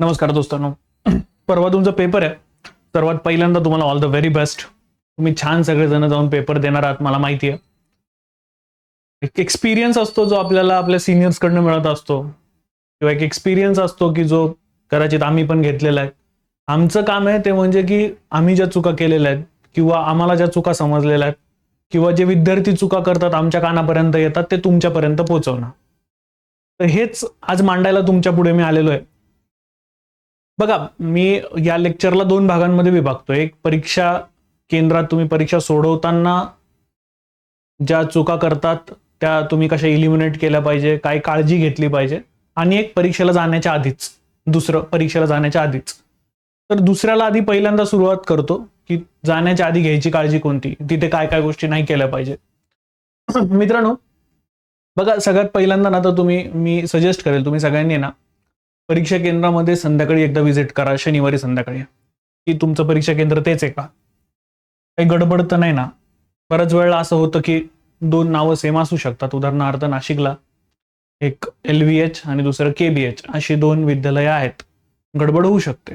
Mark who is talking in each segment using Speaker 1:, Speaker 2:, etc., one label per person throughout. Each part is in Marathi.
Speaker 1: नमस्कार दोस्तांनो. परवा तुमचा पेपर आहे. सर्वात पहिल्यांदा तुम्हाला ऑल द व्हेरी बेस्ट. तुम्ही छान सगळेजण जाऊन पेपर देणार आहात मला माहिती आहे. एक एक्सपिरियन्स असतो जो आपल्याला आपल्या सिनियर्स कडनं मिळत असतो किंवा एक एक्सपिरियन्स असतो की जो कदाचित आम्ही पण घेतलेला आहे. आमचं काम आहे ते म्हणजे की आम्ही ज्या चुका केलेल्या आहेत किंवा आम्हाला ज्या चुका समजलेल्या आहेत किंवा जे विद्यार्थी चुका करतात आमच्या कानापर्यंत येतात ते तुमच्यापर्यंत पोहोचवणं. तर हेच आज मांडायला तुमच्या पुढे मी आलेलो आहे. बघा, मी या लेक्चरला दोन भागांमध्ये विभागतो. एक, परीक्षा केंद्रात तुम्ही परीक्षा सोडवताना ज्या चुका करतात त्या तुम्ही कशा इलिमिनेट केल्या पाहिजे, काय काळजी घेतली पाहिजे, आणि एक परीक्षेला जाण्याच्या आधीच, दुसरं परीक्षेला जाण्याच्या आधीच. तर दुसऱ्याला आधी पहिल्यांदा सुरुवात करतो की जाण्याच्या आधी घ्यायची काळजी कोणती, तिथे काय काय गोष्टी नाही केल्या पाहिजे. मित्रांनो बघा, सगळ्यात पहिल्यांदा ना तर मी सजेस्ट करेल तुम्ही सगळ्यांनी ना परीक्षा केंद्रामध्ये संध्याकाळी एकदा व्हिजिट करा, शनिवारी संध्याकाळी, की तुमचं परीक्षा केंद्र तेच आहे का, काही गडबड तर नाही ना. बऱ्याच वेळेला असं होतं की दोन नावं सेम असू शकतात. उदाहरणार्थ नाशिकला एक LVH आणि दुसरं KBH अशी दोन विद्यालय आहेत, गडबड होऊ शकते.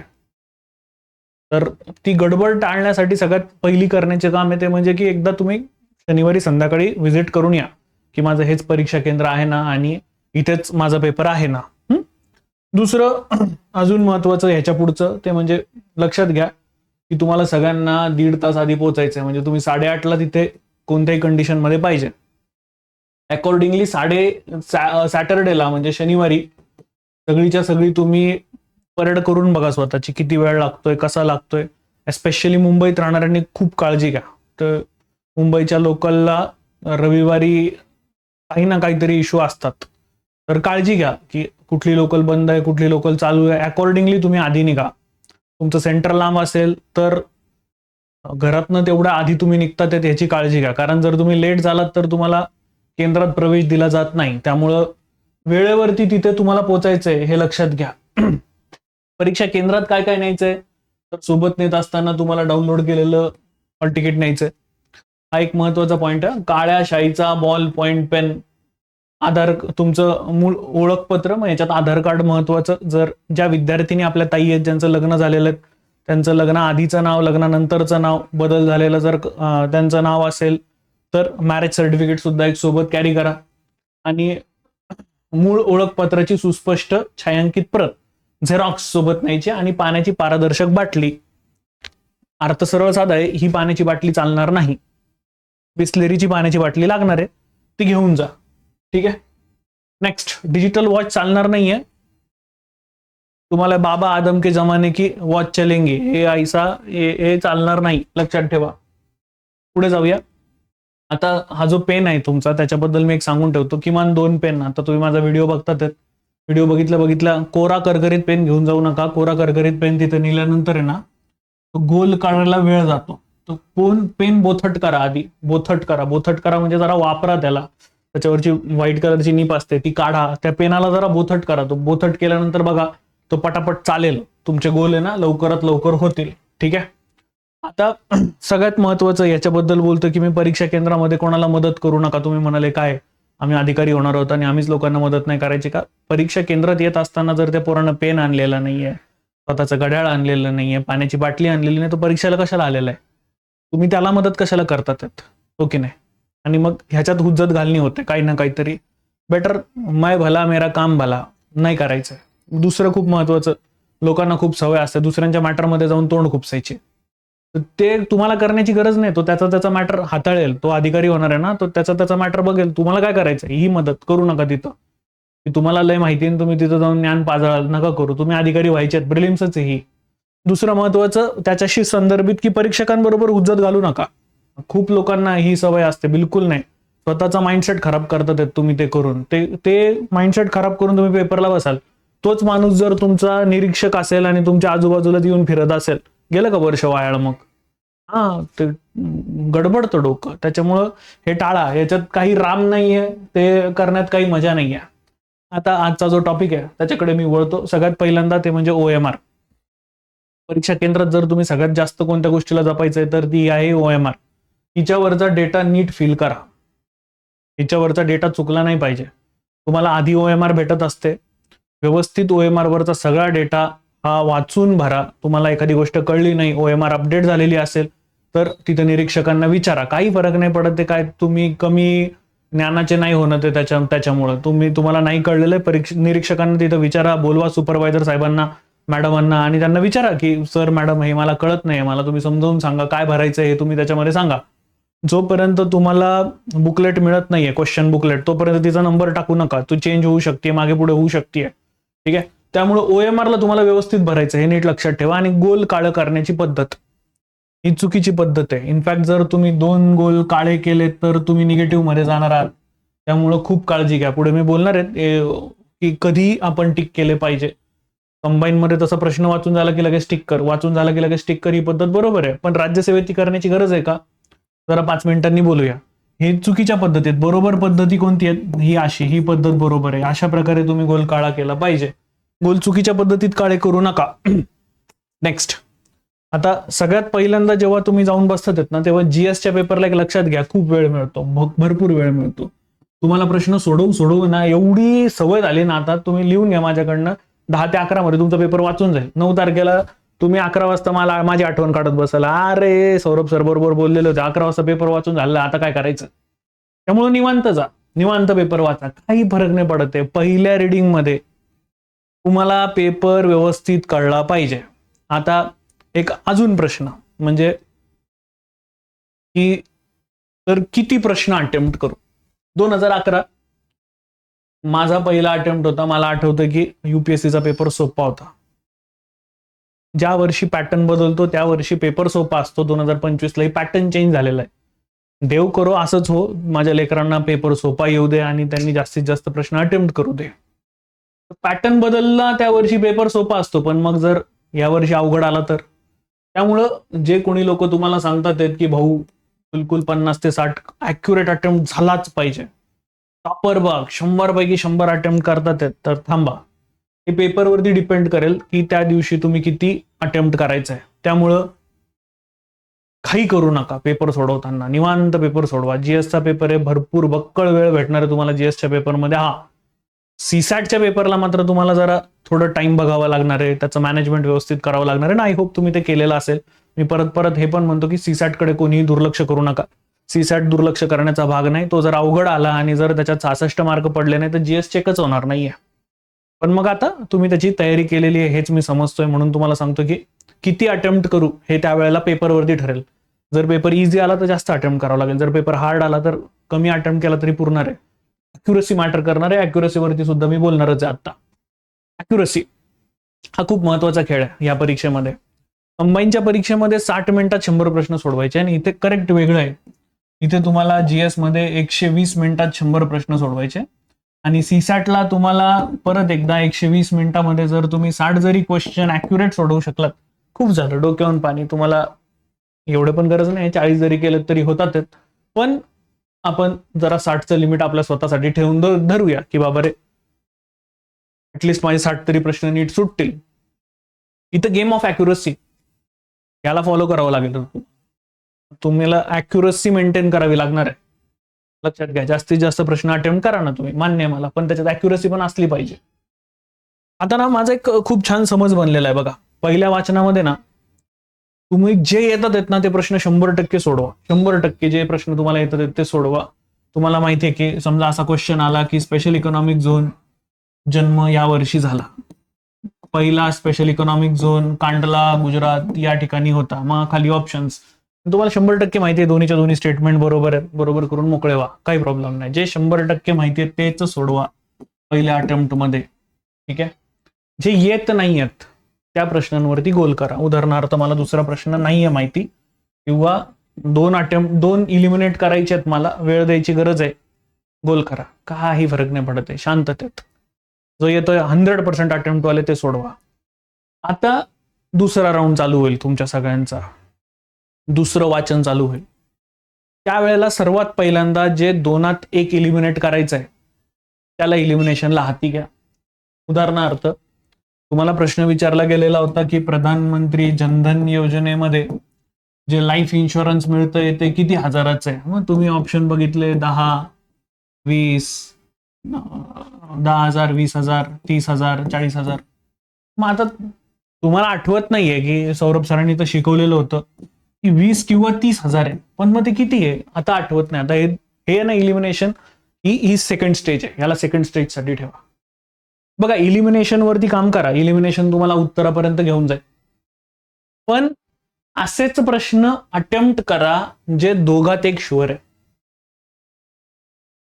Speaker 1: तर ती गडबड टाळण्यासाठी सगळ्यात पहिली करण्याचे काम आहे ते म्हणजे की एकदा तुम्ही शनिवारी संध्याकाळी व्हिजिट करून या की माझं हेच परीक्षा केंद्र आहे ना आणि इथेच माझा पेपर आहे ना. दुसरं अजून महत्वाचं ह्याच्या पुढचं ते म्हणजे लक्षात घ्या की तुम्हाला सगळ्यांना 1.5 तास आधी पोहोचायचं आहे. म्हणजे तुम्ही 8:30ला तिथे कोणत्याही कंडिशन मध्ये पाहिजे. अकॉर्डिंगली सॅटरडेला म्हणजे शनिवारी सगळीच्या सगळी तुम्ही परेड करून बघा स्वतःची, किती वेळ लागतोय, कसा लागतोय. एस्पेशली मुंबईत राहणाऱ्यांनी खूप काळजी घ्या. तर मुंबईच्या लोकलला रविवारी काही ना काहीतरी इश्यू असतात, तर काळजी घ्या की कुठली लोकल बंद आहे, कुठली लोकल चालू आहे. अकॉर्डिंगली तुम्ही आधी निघा. तुमचं सेंटर लांब असेल तर घरातनं तेवढ्या आधी तुम्ही निघता ते ह्याची काळजी घ्या. कारण जर तुम्ही लेट झालात तर तुम्हाला केंद्रात प्रवेश दिला जात नाही. त्यामुळं वेळेवरती तिथे तुम्हाला पोहोचायचंय हे लक्षात घ्या. परीक्षा केंद्रात काय काय न्यायचंय, तर सोबत नेत असताना तुम्हाला डाउनलोड केलेलं हॉल तिकीट न्यायचंय. हा एक महत्वाचा पॉईंट आहे. काळ्या शाईचा बॉल पॉइंट पेन, आधार, तुमचं मूळ ओळखपत्र, मग याच्यात आधार कार्ड महत्वाचं. जर ज्या विद्यार्थिनी आपल्या ताई आहेत ज्यांचं लग्न झालेलं आहे त्यांचं लग्न आधीचं नाव, लग्नानंतरचं नाव बदल झालेलं जर त्यांचं नाव असेल तर मॅरेज सर्टिफिकेट सुद्धा एक सोबत कॅरी करा. आणि मूळ ओळखपत्राची सुस्पष्ट छायांकित प्रत झेरॉक्स सोबत न्यायची. आणि पाण्याची पारदर्शक बाटली. अर्थ सरळ साधा आहे, ही पाण्याची बाटली चालणार नाही, बिस्लेरीची पाण्याची बाटली लागणार आहे, ती घेऊन जा. ठीक आहे. नेक्स्ट, डिजिटल वॉच चालणार नाहीये तुम्हाला. बाबा आदम के जमाने की वॉच चलेंगे, हे चालणार नाही, लक्षात ठेवा. पुढे जाऊया. आता हा जो पेन आहे तुमचा त्याच्याबद्दल मी एक सांगून ठेवतो. किमान 2 पेन. आता तुम्ही माझा व्हिडिओ बघतात, व्हिडिओ बघितला कोरा करकरीत पेन घेऊन जाऊ नका. कोरा करकरीत पेन तिथे नेल्यानंतर आहे ना गोल काढायला वेळ जातो. तो पेन बोथट करा आधी. बोथट करा म्हणजे जरा वापरा त्याला. त्याच्यावरची व्हाईट कलरची नीप असते ती काढा. त्या पेनाला जरा बोथट करा. तो बोथट केल्यानंतर बघा तो पटापट चालेल. तुमचे गोल आहे ना लवकरात लवकर होतील. ठीक आहे. आता सगळ्यात महत्वाचं याच्याबद्दल बोलतो की मी परीक्षा केंद्रामध्ये कोणाला मदत करू नका. तुम्ही म्हणाले काय आम्ही अधिकारी होणार आहोत आणि आम्हीच लोकांना मदत नाही करायची का? परीक्षा केंद्रात येत असताना जर त्या पोरानं पेन आणलेला नाहीये, स्वतःचं घड्याळ आणलेलं नाहीये, पाण्याची बाटली आणलेली नाही, तो परीक्षेला कशाला आलेला आहे? तुम्ही त्याला मदत कशाला करतात? हो की नाही? आणि मग ह्याच्यात हुज्जत घालणी होते काही ना काहीतरी. बेटर मैं भला मेरा काम भला नाही करायचं. दुसरं खूप महत्वाचं, लोकांना खूप सवय असते दुसऱ्यांच्या मॅटरमध्ये जाऊन तोंड खुपसायची. ते तुम्हाला करण्याची गरज नाही. तो त्याचा मॅटर हाताळेल. तो अधिकारी होणार आहे ना, तो त्याचा मॅटर बघेल. तुम्हाला काय करायचं ही मदत करू नका तिथं. तुम्हाला लय माहिती आहे तुम्ही तिथं जाऊन ज्ञान पाजळाल नका करू. तुम्ही अधिकारी व्हायचे आहेत, प्रिलिम्सच ही. दुसरं महत्वाचं त्याच्याशी संदर्भित की परीक्षकांबरोबर हुज्जत घालू नका. खूप लोकांना ही सवय असते. बिलकुल नाही. स्वतःचा माइंडसेट खराब करतात तुम्ही ते करून. ते माइंडसेट खराब करून तुम्ही पेपरला बसाल. तोच माणूस जर तुमचा निरीक्षक असेल आणि तुमच्या आजूबाजूला येऊन फिरत असेल, गेलं का वर्ष वायाळ मग? ते गडबडतं डोकं. त्याच्यामुळं हे टाळा. याच्यात काही राम नाहीये, ते करण्यात काही मजा नाहीये. आता आजचा जो टॉपिक आहे त्याच्याकडे मी वळतो. सगळ्यात पहिल्यांदा ते म्हणजे OMR. परीक्षा केंद्रात जर तुम्ही सगळ्यात जास्त कोणत्या गोष्टीला जपायचंय तर ती आहे OMR. हिच्यावरचा डेटा नीट फिल करा. हिच्यावरचा डेटा चुकला नाही पाहिजे. तुम्हाला आधी OMR भेटत असते. व्यवस्थित OMR वरचा सगळा डेटा हा वाचून भरा. तुम्हाला एखादी गोष्ट कळली नाही, OMR अपडेट झालेली असेल तर तिथे निरीक्षकांना विचारा. काही फरक नाही पडत. ते काय तुम्ही कमी ज्ञानाचे नाही होणं ते त्याच्यामुळं तुम्हाला नाही कळलेलं निरीक्षकांना तिथं विचारा, बोलवा सुपरवायझर साहेबांना, मॅडमांना, आणि त्यांना विचारा की सर मॅडम हे मला कळत नाही, मला तुम्ही समजावून सांगा काय भरायचं हे तुम्ही त्याच्यामध्ये सांगा. जोपर्यंत तुम्हाला बुकलेट मिळत नाहीये, क्वेश्चन बुकलेट, तोपर्यंत तिचा नंबर टाकू नका. तो चेंज होऊ शकते, मागे पुढे होऊ शकते. ठीक आहे. त्यामुळे OMR ला तुम्हाला व्यवस्थित भरायचं हे नीट लक्षात ठेवा. आणि गोल काळं करण्याची पद्धत ही चुकीची पद्धत आहे. इनफॅक्ट जर तुम्ही 2 गोल काळे केले तर तुम्ही निगेटिव्ह मध्ये जाणार आहात. त्यामुळं खूप काळजी घ्या. पुढे मी बोलणार आहे की कधी आपण टिक केले पाहिजे. कंबाईन मध्ये तसा प्रश्न वाचून झाला की लगेच टिक कर, वाचून झाला की लगेच टिक कर, ही पद्धत बरोबर आहे. पण राज्यसेवेत ती करण्याची गरज आहे का? जरा 5 मिनिटांनी बोलूया. हे चुकीच्या पद्धतीत. बरोबर पद्धती कोणती आहेत? ही अशी, ही पद्धत बरोबर आहे. अशा प्रकारे तुम्ही गोल काळा केला पाहिजे. गोल चुकीच्या पद्धतीत काळे करू नका. नेक्स्ट, आता सगळ्यात पहिल्यांदा जेव्हा तुम्ही जाऊन बसतात ना, तेव्हा जीएसच्या पेपरला एक लक्षात घ्या, खूप वेळ मिळतो, भरपूर वेळ मिळतो. तुम्हाला प्रश्न सोडवू ना एवढी सवय झाली ना आता, तुम्ही लिहून घ्या माझ्याकडनं, 10 ते 11 मध्ये तुमचा पेपर वाचून जाईल. 9 तारखेला तुम्ही 11 वाजता मला माझी आठवण काढत बसाल, अरे सौरभ सर बरोबर बोललेले होते, 11 वाजता पेपर वाचून झाला, आता काय करायचं. त्यामुळे निवांत जा, निवांत पेपर वाचा, काही फरक नाही पडत आहे. पहिल्या रिडिंग मध्ये तुम्हाला पेपर व्यवस्थित कळला पाहिजे. आता एक अजून प्रश्न म्हणजे की तर किती प्रश्न अटेम्प्ट करू. 2011 माझा पहिला अटेम्प्ट होता. मला आठवतं की UPSCचा पेपर सोपा होता. ज्या वर्षी पॅटर्न बदलतो त्या वर्षी पेपर सोपा असतो. 2025 ला पॅटर्न चेंज झालेला आहे. देव करो असंच हो, माझ्या लेकरांना पेपर सोपा येऊ दे आणि त्यांनी जास्तीत जास्त प्रश्न अटेम्प्ट करू दे. पॅटर्न बदलला त्या वर्षी पेपर सोपा असतो, पण मग जर या वर्षी अवघड आला तर. त्यामुळं जे कोणी लोक तुम्हाला सांगतात की भाऊ बिलकुल 50 ते 60 ऍक्युरेट अटेम्प्ट झालाच पाहिजे, टॉपर बघ 100 पैकी 100 अटेम्प्ट करतात, तर थांबा. हे पेपरवरती डिपेंड करेल की त्या दिवशी तुम्ही किती अटेम्प्ट करायचं आहे. त्यामुळं काही करू नका. पेपर सोडवताना निवांत पेपर सोडवा. जीएसचा पेपर आहे, भरपूर बक्कळ वेळ भेटणार आहे तुम्हाला जीएसच्या पेपरमध्ये. हा, सीसॅटच्या पेपरला मात्र तुम्हाला जरा थोडं टाइम बघावं लागणार आहे, त्याचं मॅनेजमेंट व्यवस्थित करावं लागणार आहे. आय होप तुम्ही ते केलेलं असेल. मी परत हे पण म्हणतो की सीसॅटकडे कोणीही दुर्लक्ष करू नका. सीसॅट दुर्लक्ष करण्याचा भाग नाही. तो जर अवघड आला आणि जर त्याच्यात 66 मार्क पडले नाही तर जीएस चेकच होणार नाहीये. पण मग आता तुम्ही त्याची तयारी केलेली आहे हेच मी समजतोय, म्हणून तुम्हाला सांगतो की किती अटेम्प्ट करू हे त्यावेळेला पेपरवरती ठरेल. जर पेपर इझी आला तर जास्त अटेम्प्ट करावं लागेल, जर पेपर हार्ड आला तर कमी अटेम्प्ट केला तरी पुरणार आहे. अॅक्युरसी मॅटर करणार आहे. अॅक्युरसीवरती सुद्धा मी बोलणारच आहे आता. अॅक्युरसी हा खूप महत्वाचा खेळ आहे या परीक्षेमध्ये. कंबाईनच्या परीक्षेमध्ये 60 मिनिटात 100 प्रश्न सोडवायचे आणि इथे करेक्ट वेगळं आहे. इथे तुम्हाला जीएस मध्ये 120 मिनिटात 100 प्रश्न सोडवायचे आणि सीसॅटला तुम्हाला परत एकदा 120 मिनिटामध्ये जर तुम्ही 60 जरी क्वेश्चन ऍक्युरेट सोडवू शकलात, खूप झालं, डोक्यावरून पाणी. तुम्हाला एवढं पण गरज नाही, 40 जरी केलं तरी होतात. पण आपण जरा 60चं लिमिट आपल्या स्वतःसाठी ठेवून धरूया की बाबा रे ऍटलिस्ट माझे 60 तरी प्रश्न नीट सुटतील. इथं गेम ऑफ अॅक्युरसी याला फॉलो करावं लागेल. तुम्हाला अॅक्युरसी मेंटेन करावी लागणार आहे. लक्षात घ्या, जास्तीत जास्त प्रश्न अटेम्प्ट करा ना तुम्ही, मान्य आहे मला, पण त्याच्यात अॅक्युरसी पण असली पाहिजे. आता ना माझा एक खूप छान समज बनलेला आहे बघा. पहिल्या वाचनामध्ये ना तुम्ही जे येतात ना ते प्रश्न 100% सोडवा. 100% जे प्रश्न तुम्हाला येतात ते सोडवा. तुम्हाला माहिती आहे की समजा असा क्वेश्चन आला की स्पेशल इकॉनॉमिक झोन जन्म या वर्षी झाला. पहिला special economic zone Kandla Gujarat या ठिकाणी होता. मग खाली ऑप्शन्स तुम्हाला 100% माहिती आहे, दोन्हीच्या दोन्ही स्टेटमेंट बरोबर आहे, बरोबर करून मोकळे व्हा, काही प्रॉब्लेम नाही. जे 100% माहिती आहे तेच सोडवा पहिल्या अटेम्प्ट मध्ये. ठीक आहे. जे येत नाही आहेत त्या प्रश्नांवरती गोल करा. उदाहरणार्थ मला दुसरा प्रश्न नाहीये माहिती किंवा 2 इलिमिनेट करायचे आहेत, मला वेळ द्यायची गरज आहे, गोल करा, काही फरक नाही पडत आहे. शांततेत जो येतोय 100% अटेम्प्ट वाले ते सोडवा. आता दुसरा राऊंड चालू होईल तुमच्या सगळ्यांचा, दुसरं वाचन चालू होईल. त्यावेळेला सर्वात पहिल्यांदा जे 2त 1 इलिमिनेट करायचं आहे त्याला इलिमिनेशनला हाती घ्या. उदाहरणार्थ तुम्हाला प्रश्न विचारला गेलेला होता की प्रधानमंत्री जनधन योजनेमध्ये जे लाईफ इन्शुरन्स मिळतंय ते किती हजाराचं आहे. मग तुम्ही ऑप्शन बघितले 10, 20, 10,000, 20,000, 30,000, 40,000. मग आता तुम्हाला आठवत नाहीये की सौरभ सरांनी तर शिकवलेलं होतं की 20 किंवा 30,000 आहे, पण मग ते किती आहे आता आठवत नाही. आता हे ना इलिमिनेशन ही सेकंड स्टेज आहे, याला सेकंड स्टेज साठी ठेवा. बघा इलिमिनेशन वरती काम करा, इलिमिनेशन तुम्हाला उत्तरापर्यंत घेऊन जाईल, पण असेच प्रश्न अटेम्प्ट करा जे दोघात एक शुअर आहे.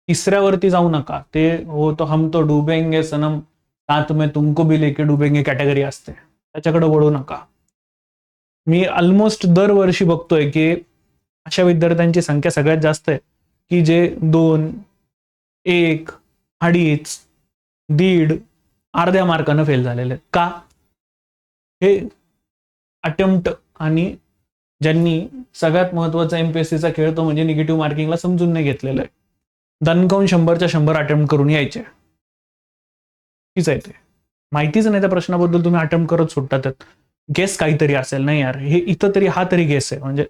Speaker 1: तिसऱ्यावरती जाऊ नका. ते हो तो हम तो डुबेंगे सनम साथ में तुमको भी लेके डुबेंगे कॅटेगरी असते, त्याच्याकडे वळू नका. मी ऑलमोस्ट दरवर्षी बघतोय की अशा विद्यार्थ्यांची संख्या सगळ्यात जास्त आहे की जे 2, 1, 2.5, 1.5 अर्ध्या मार्कानं फेल झालेले. का? हे अटेम्प्ट आणि ज्यांनी सगळ्यात महत्वाचा एमपीएससीचा खेळ तो म्हणजे निगेटिव्ह मार्किंगला समजून नाही घेतलेलं आहे. दणकावून 100च्या 100 अटेम्प्ट करून यायचे, तीच आहे ते. माहितीच नाही त्या प्रश्नाबद्दल, तुम्ही अटेम्प्ट करत सुटतात. गेस काहीतरी असेल, नाही यार हे इथं तरी हा तरी गेस आहे, म्हणजे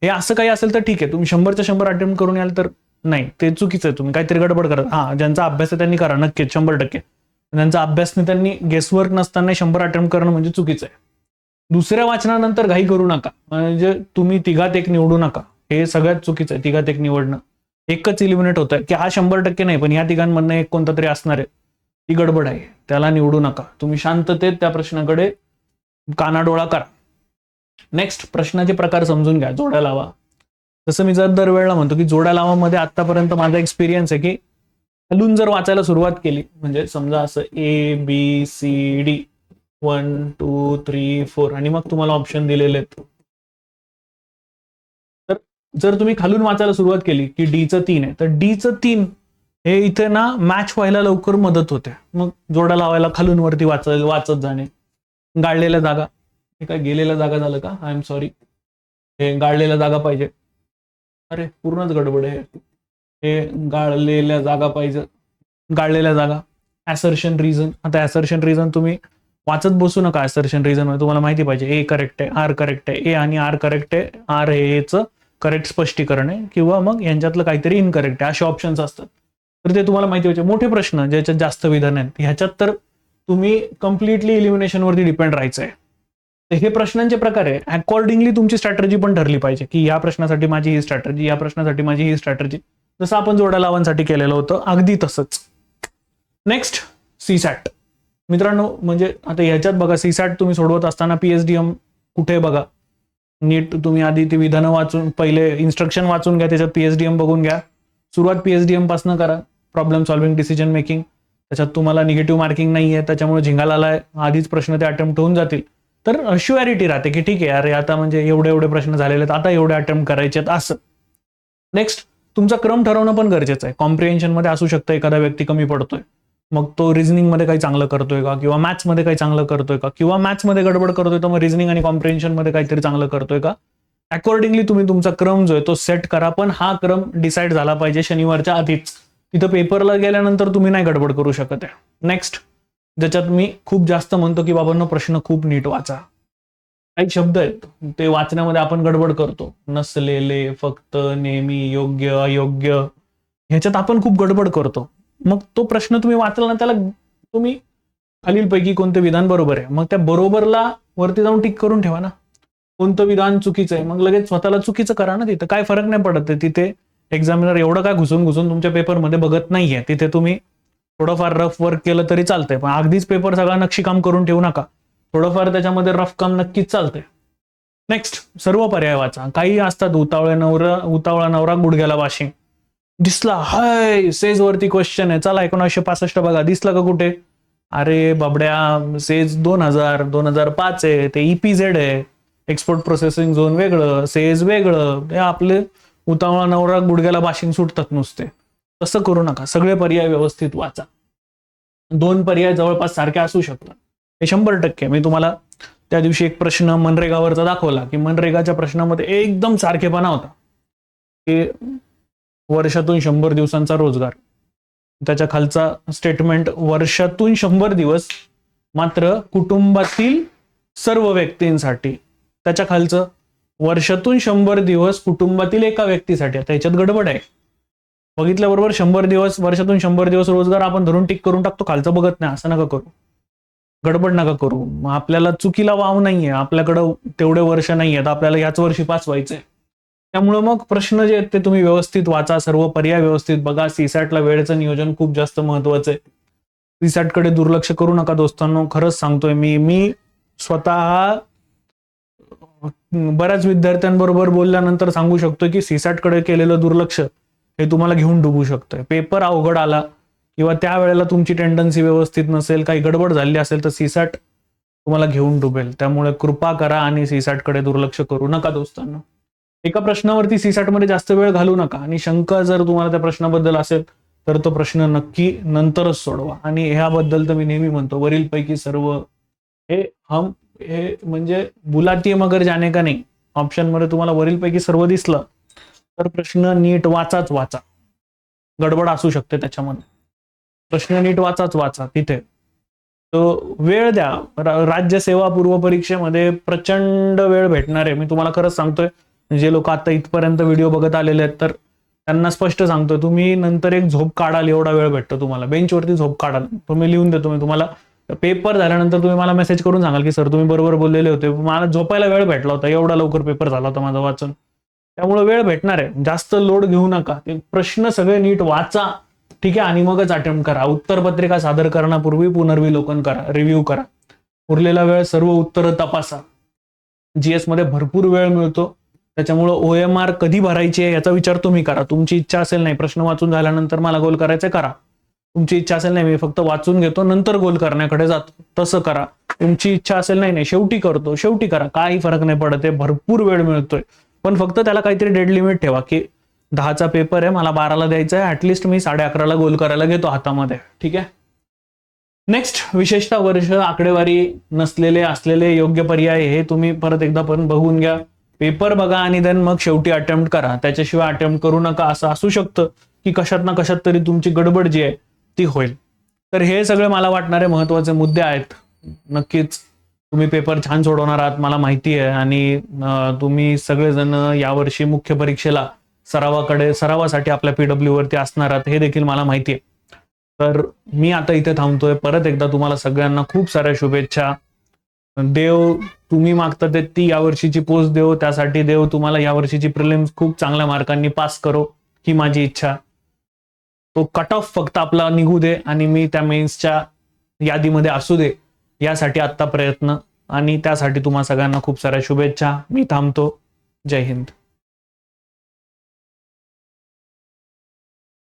Speaker 1: हे असं काही असेल तर ठीक आहे, तुम्ही 100च्या 100 अटेम्प्ट करून याल तर नाही, ते चुकीचं आहे. तुम्ही काहीतरी गडबड करत. हा, ज्यांचा अभ्यास आहे त्यांनी करा नक्कीच 100%. ज्यांचा अभ्यास नाही त्यांनी गेसवर्क नसताना 100 अटेम्प्ट करणं म्हणजे चुकीचं आहे. दुसऱ्या वाचनानंतर घाई करू नका, म्हणजे तुम्ही तिघात एक निवडू नका, हे सगळ्यात चुकीचं आहे. तिघात एक निवडणं, एकच इलिमिनेट होत आहे की हा 100% नाही, पण या तिघांमधनं एक कोणता तरी असणार आहे, ती गडबड आहे, त्याला निवडू नका. तुम्ही शांततेत त्या प्रश्नाकडे कानाडोळा करा. नेक्स्ट, प्रश्नाचे प्रकार समजून घ्या. जोड्या लावा. जसं मी जर दरवेळेला म्हणतो की जोड्या लावामध्ये आतापर्यंत माझा एक्सपिरियन्स आहे की खालून जर वाचायला सुरुवात केली, म्हणजे समजा असं ABCD 1 2 3 4 आणि मग तुम्हाला ऑप्शन दिलेले आहेत, तर जर तुम्ही खालून वाचायला सुरुवात केली की डीचं 3 आहे, तर डीचं 3 हे इथे ना मॅच व्हायला लवकर मदत होते. मग जोड्या लावायला खालून वरती वाचत जाणे. गाळलेल्या जागा, हे काय गेलेल्या जागा झालं का? आय एम सॉरी, हे गाळलेल्या जागा पाहिजे. अरे पूर्णच गडबड आहे. हे गाळलेल्या जागा पाहिजे, गाळलेल्या जागा. ऍसर्शन रिझन, आता ऍसर्शन रिझन तुम्ही वाचत बसू नका. ऍसर्शन रिझन मध्ये तुम्हाला माहिती पाहिजे ए करेक्ट आहे, आर करेक्ट आहे, ए आणि आर करेक्ट आहे, आर हे याचं करेक्ट स्पष्टीकरण आहे, किंवा मग यांच्यातलं काहीतरी इनकरेक्ट आहे, असे ऑप्शन्स असतात. तर ते तुम्हाला माहिती पाहिजे. मोठे प्रश्न ज्याच्यात जास्त विधान आहेत, ह्याच्यात तर तुम्ही कम्प्लिटली इलिमिनेशन वरती डिपेंड राहायचं आहे. तर हे प्रश्नांचे प्रकार आहे. अकॉर्डिंगली तुमची स्ट्रॅटेजी पण ठरली पाहिजे की या प्रश्नासाठी माझी ही स्ट्रॅटेजी, या प्रश्नासाठी माझी ही स्ट्रॅटेजी, जसं आपण जोड्या लावांसाठी केलेलं होतं अगदी तसंच. Next, CSAT. मित्रांनो, म्हणजे आता ह्याच्यात बघा, सीसॅट तुम्ही सोडवत असताना पीएचडीएम कुठे बघा, नीट तुम्ही आधी ती विधानं वाचून, पहिले इन्स्ट्रक्शन वाचून घ्या, त्याच्यात पीएचडीएम बघून घ्या. सुरुवात पीएचडीएम पासून करा. प्रॉब्लेम सॉल्व्हिंग, डिसिजन मेकिंग, त्याच्यात तुम्हाला निगेटिव्ह मार्किंग नाहीये, त्याच्यामुळे झिंगाला आलाय, आधीच प्रश्न ते अटेम्प्ट होऊन जातील, तर श्युअरिटी राहते की ठीक आहे अरे आता म्हणजे एवढे प्रश्न झालेले आहेत, आता एवढे अटेम्प्ट करायचे आहेत असं. नेक्स्ट, तुमचा क्रम ठरवणं पण गरजेचं आहे. कॉम्प्रिहेन्शन मध्ये असू शकतं एखादा व्यक्ती कमी पडतोय, मग तो रिझनिंग मध्ये काही चांगलं करतोय का, किंवा मॅथ्स मध्ये काही चांगलं करतोय का, किंवा मॅथ्स मध्ये गडबड करतोय तर मग रिझनिंग आणि कॉम्प्रिहेन्शन मध्ये काहीतरी चांगलं करतोय का. अकॉर्डिंगली तुम्ही तुमचा क्रम जो आहे तो सेट करा, पण हा क्रम डिसाईड झाला पाहिजे शनिवारच्या आधीच. तिथं पेपरला गेल्यानंतर तुम्ही नाही गडबड करू शकत आहे. नेक्स्ट, ज्याच्यात मी खूप जास्त म्हणतो की बाबांनो प्रश्न खूप नीट वाचा. काही शब्द आहेत ते वाचण्यामध्ये आपण गडबड करतो, नसलेले, फक्त, नेहमी, योग्य, अयोग्य, ह्याच्यात आपण खूप गडबड करतो. मग तो प्रश्न तुम्ही वाचला ना, त्याला तुम्ही खालीलपैकी कोणते विधान बरोबर आहे, मग त्या बरोबरला वरती जाऊन टिक करून ठेवा ना. कोणतं विधान चुकीचं आहे मग लगेच स्वतःला चुकीचं करा ना. तिथं काय फरक नाही पडत. तिथे एक्झामिनर एवढं काय घुसून तुमच्या पेपरमध्ये बघत नाहीये. तिथे तुम्ही थोडंफार रफ वर्क केलं तरी चालतंय, पण अगदीच पेपर सगळा नक्षीकाम करून ठेवू नका. थोडंफार त्याच्यामध्ये रफ काम नक्कीच चालतंय. नेक्स्ट, सर्व पर्याय वाचा. काही असतात, उतावळा नवरा गुडघ्याला वाशिंग. दिसला, हाय सेज वरती क्वेश्चन आहे, चला 1965 बघा, दिसला का कुठे? अरे बाबड्या, सेज 2005 आहे, ते EPZ आहे, एक्सपोर्ट प्रोसेसिंग झोन वेगळं, सेज वेगळं. हे आपले उतावळा नवरा गुडघ्याला वाशिंग सुटतात नुसते. तसं करू नका. सगळे पर्याय व्यवस्थित वाचा. 2 पर्याय जवळपास सारखे असू शकतात, हे 100%. मी तुम्हाला त्या दिवशी एक प्रश्न मनरेगावरचा दाखवला की मनरेगाच्या प्रश्नामध्ये एकदम सारखेपणा होता की वर्षातून 100 दिवसांचा रोजगार, त्याच्या खालचा स्टेटमेंट वर्षातून 100 दिवस मात्र कुटुंबातील सर्व व्यक्तींसाठी, त्याच्या खालचं वर्षातून 100 दिवस कुटुंबातील एका व्यक्तीसाठी. आता याच्यात गडबड आहे. बघितल्याबरोबर 100 दिवस, वर्षातून 100 दिवस रोजगार आपण धरून टिक करून टाकतो, खालचं बघत नाही. असं नका करू. गडबड नका करू. मग आपल्याला चुकीला वाव नाहीये, आपल्याकडं तेवढे वर्ष नाही आहेत, आपल्याला याच वर्षी पास व्हायचंय. त्यामुळे मग प्रश्न जे आहेत ते तुम्ही व्यवस्थित वाचा, सर्व पर्याय व्यवस्थित बघा. सीसॅटला वेळेचं नियोजन खूप जास्त महत्वाचं आहे. सीसॅट कडे दुर्लक्ष करू नका दोस्तांनो, खरंच सांगतोय मी स्वतः बऱ्याच विद्यार्थ्यांबरोबर बोलल्यानंतर सांगू शकतो की सीसॅट कडे केलेलं दुर्लक्ष हे तुम्हाला घेऊन डुबू शकतंय. पेपर अवघड आला किंवा त्यावेळेला तुमची टेंडन्सी व्यवस्थित नसेल, काही गडबड झाली असेल तर सीसॅट तुम्हाला घेऊन डुबेल. त्यामुळे कृपा करा आणि सीसॅट कडे दुर्लक्ष करू नका दोस्तांनो. एका प्रश्नावरती सीसॅट मध्ये जास्त वेळ घालू नका आणि शंका जर तुम्हाला त्या प्रश्नाबद्दल असेल तर तो प्रश्न नक्की नंतरच सोडवा. आणि ह्याबद्दल तर मी नेहमी म्हणतो, वरीलपैकी सर्व हे म्हणजे बुलाती मगर जाने का नाही ऑप्शन मध्ये तुम्हाला वरीलपैकी सर्व दिसलं तर प्रश्न नीट वाचाच वाचा. गडबड असू शकते त्याच्यामध्ये. प्रश्न नीट वाचा तिथे. तो वेळ द्या. राज्यसेवा पूर्व परीक्षेमध्ये प्रचंड वेळ भेटणार आहे. मी तुम्हाला खरंच सांगतोय, जे लोक आता इथपर्यंत व्हिडिओ बघत आलेले आहेत तर त्यांना स्पष्ट सांगतोय, तुम्ही नंतर एक झोप काढाल एवढा वेळ भेटतो तुम्हाला. बेंचवरती झोप काढाल. तुम्ही लिहून देतो मी तुम्हाला. पेपर झाल्यानंतर तुम्ही मला मेसेज करून सांगाल की सर तुम्ही बरोबर बोललेले होते, मला झोपायला वेळ भेटला होता, एवढा लवकर पेपर झाला होता माझा वाचून. त्यामुळे वेळ भेटणार आहे. जास्त लोड घेऊ नका. ते प्रश्न सगळे नीट वाचा, ठीक आहे, आणि मगच अटेम्प्ट करा. उत्तरपत्रिका सादर करण्यापूर्वी पुनर्विलोकन करा, रिव्ह्यू करा. उरलेला वेळ सर्व उत्तरं तपासा. जीएस मध्ये भरपूर वेळ मिळतो, त्याच्यामुळे OMR कधी भरायची आहे याचा विचार तुम्ही करा. तुमची इच्छा असेल नाही प्रश्न वाचून झाल्यानंतर मला गोल करायचं करा. तुमची इच्छा असेल नाही मी फक्त वाचून घेतो नंतर गोल करण्याकडे जातो, तसं करा. तुमची इच्छा असेल नाही शेवटी करतो, शेवटी करा. काही फरक नाही पडत आहे. भरपूर वेळ मिळतोय. पण फक्त त्याला काहीतरी डेड लिमिट ठेवा की 10चा पेपर आहे, मला 12ला द्यायचा आहे, ऍटलिस्ट मी 11:30ला गोल करायला घेतो हातामध्ये, ठीक आहे. नेक्स्ट, विशेषतः वर्ष आकडेवारी नसलेले असलेले योग्य पर्याय हे तुम्ही परत एकदा पण बघून घ्या. पेपर बघा आणि देन मग शेवटी अटेम्प्ट करा. त्याच्याशिवाय अटेम्प्ट करू नका. असं असू शकतं की कशात ना कशात तरी तुमची गडबड जी आहे ती होईल. तर हे सगळे मला वाटणारे महत्वाचे मुद्दे आहेत. नक्कीच तुम्ही पेपर छान सोडवणार आहात मला माहिती आहे. आणि तुम्ही सगळेजण यावर्षी मुख्य परीक्षेला सरावासाठी आपल्या PW वरती असणार आहात हे देखील मला माहिती आहे. तर मी आता इथे थांबतोय. परत एकदा तुम्हाला सगळ्यांना खूप साऱ्या शुभेच्छा. देव तुम्ही मागता ते ती यावर्षीची पोस्ट देव, त्यासाठी देव तुम्हाला यावर्षीची प्रिलिम्स खूप चांगल्या मार्कांनी पास करो ही माझी इच्छा. तो कट ऑफ फक्त आपला निघू दे आणि मी त्या मेन्सच्या यादीमध्ये असू दे यासाठी आत्ता प्रयत्न. आणि त्यासाठी तुम्हा सगळ्यांना खूप साऱ्या शुभेच्छा. मी थांबतो. जय हिंद.